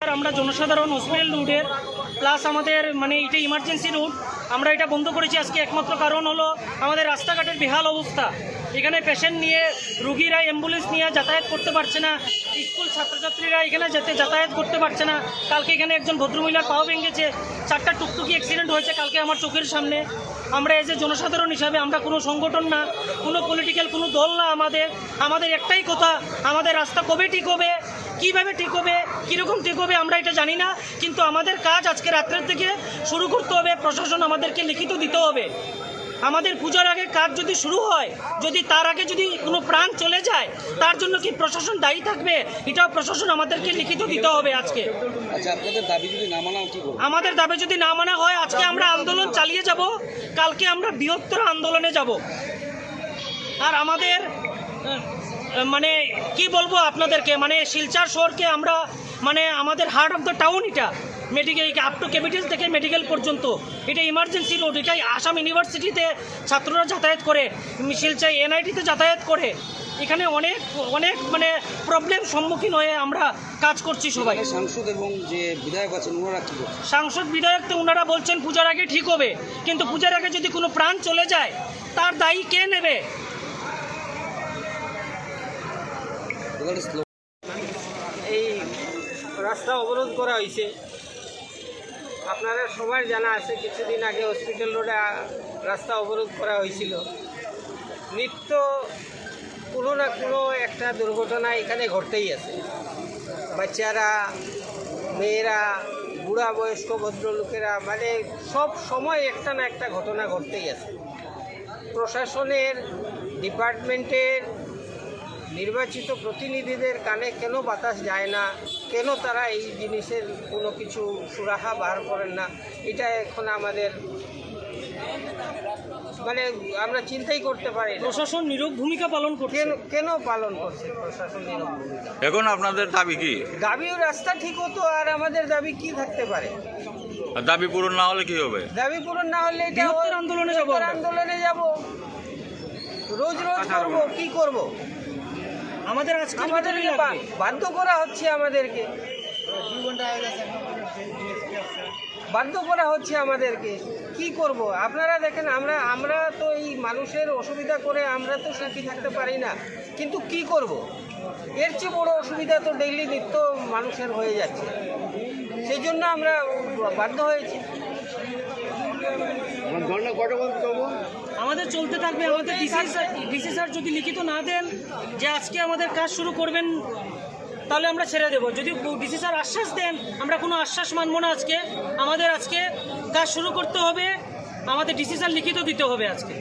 আমরা জনসাধারণ হসপিটাল রুটের প্লাস আমাদের মানে এটা ইমার্জেন্সি রুট, আমরা এটা বন্ধ করেছি আজকে। একমাত্র কারণ হলো আমাদের রাস্তাঘাটের বেহাল অবস্থা। এখানে পেশেন্ট নিয়ে রুগীরা অ্যাম্বুলেন্স নিয়ে যাতায়াত করতে পারছে না, স্কুল ছাত্রছাত্রীরা এখানে যাতায়াত করতে পারছে না। কালকে এখানে একজন ভদ্রমহিলার পাও ভেঙেছে, 4টা টুকটুকি অ্যাক্সিডেন্ট হয়েছে কালকে আমার চোখের সামনে। আমরা এজ এ জনসাধারণ হিসাবে, আমরা কোনো সংগঠন না, কোনো পলিটিক্যাল কোনো দল না, আমাদের একটাই কথা, আমাদের রাস্তা কবে ঠিক হবে, কীভাবে ঠিক হবে, কীরকম ঠিক হবে আমরা এটা জানি না, কিন্তু আমাদের কাজ আজকে রাত্রের থেকে শুরু করতে হবে। প্রশাসন আমাদেরকে লিখিত দিতে হবে। আমাদের পূজার আগে কাজ যদি শুরু হয়, যদি তার আগে যদি কোনো প্রাণ চলে যায়, তার জন্য কি প্রশাসন দায়ী থাকবে? এটাও প্রশাসন আমাদেরকে লিখিত দিতে হবে আজকে। আচ্ছা, আপনাদের দাবি যদি না মানা হয় কি করবেন? আমাদের দাবি যদি না মানা হয়, আজকে আমরা আন্দোলন চালিয়ে যাব, কালকে আমরা বৃহত্তর আন্দোলনে যাব। আর আমাদের মানে কি বলবো আপনাদেরকে, মানে শিলচর শহরকে আমরা মানে আমাদের হার্ট অফ দ্য টাউন, এটা মেডিকেল আপ টু ক্যাপিটাল থেকে মেডিকেল পর্যন্ত এটা ইমার্জেন্সি রোড। এটাই আসাম ইউনিভার্সিটিতে ছাত্ররা যাতায়াত করে, শিলচর এনআইটিতে যাতায়াত করে। এখানে অনেক অনেক মানে প্রবলেম সম্মুখীন হয়ে আমরা কাজ করছি সবাই। সাংসদ এবং যে বিধায়ক আছেন ওনারা কি বলছেন? সাংসদ বিধায়ক তো ওনারা বলছেন পূজার আগে ঠিক হবে, কিন্তু পূজার আগে যদি কোনো প্রাণ চলে যায় তার দায়ী কে নেবে? এই রাস্তা অবরোধ করা হয়েছে, আপনারা সবার জানা আছে। কিছুদিন আগে হসপিটাল রোডে রাস্তা অবরোধ করা হয়েছিল। নিত্য কোনো না কোনো একটা দুর্ঘটনা এখানে ঘটতেই আছে। বাচ্চারা, মেয়েরা, বুড়া বয়স্ক ভদ্রলোকেরা, মানে সব সময় একটা না একটা ঘটনা ঘটতেই আছে। প্রশাসনের, ডিপার্টমেন্টের নির্বাচিত প্রতিনিধিদের কানে কেন বাতাস যায় না, কেন তারা এই জিনিসের কোনো কিছু সুরাহা বার করেন না, এটা এখন আমাদের মানে আমরা চিন্তাই করতে পারি না। প্রশাসন নীরব ভূমিকা পালন করছে। কেন পালন করছে প্রশাসন নীরব ভূমিকা? এখন আপনাদের দাবি কি? দাবিও রাস্তা ঠিক হতো, আর আমাদের দাবি কি থাকতে পারে? আর দাবি পূরণ না হলে কি হবে? দাবি পূরণ না হলে এটা বৃহত্তর আন্দোলনে যাব। আন্দোলনে যাব, রোজ করব, কি করব? আমাদের আজকে আমাদেরকে বাধ্য করা হচ্ছে, আমাদেরকে বাধ্য করা হচ্ছে। আমাদেরকে কি করব? আপনারা দেখেন, আমরা তো এই মানুষের অসুবিধা করে আমরা তো সুখী থাকতে পারি না, কিন্তু কি করব? এর চেয়ে বড় অসুবিধা তো ডেইলি নিত্য মানুষের হয়ে যাচ্ছে, সেই জন্য আমরা বাধ্য হয়েছি। আমাদের চলতে থাকবে। আমাদের ডিসি স্যার যদি লিখিত না দেন যে আজকে আমাদের কাজ শুরু করবেন, তাহলে আমরা ছেড়ে দেবো। যদি ডিসি স্যার আশ্বাস দেন, আমরা কোনো আশ্বাস মানব না। আজকে কাজ শুরু করতে হবে, আমাদের ডিসি স্যার লিখিত দিতে হবে আজকে।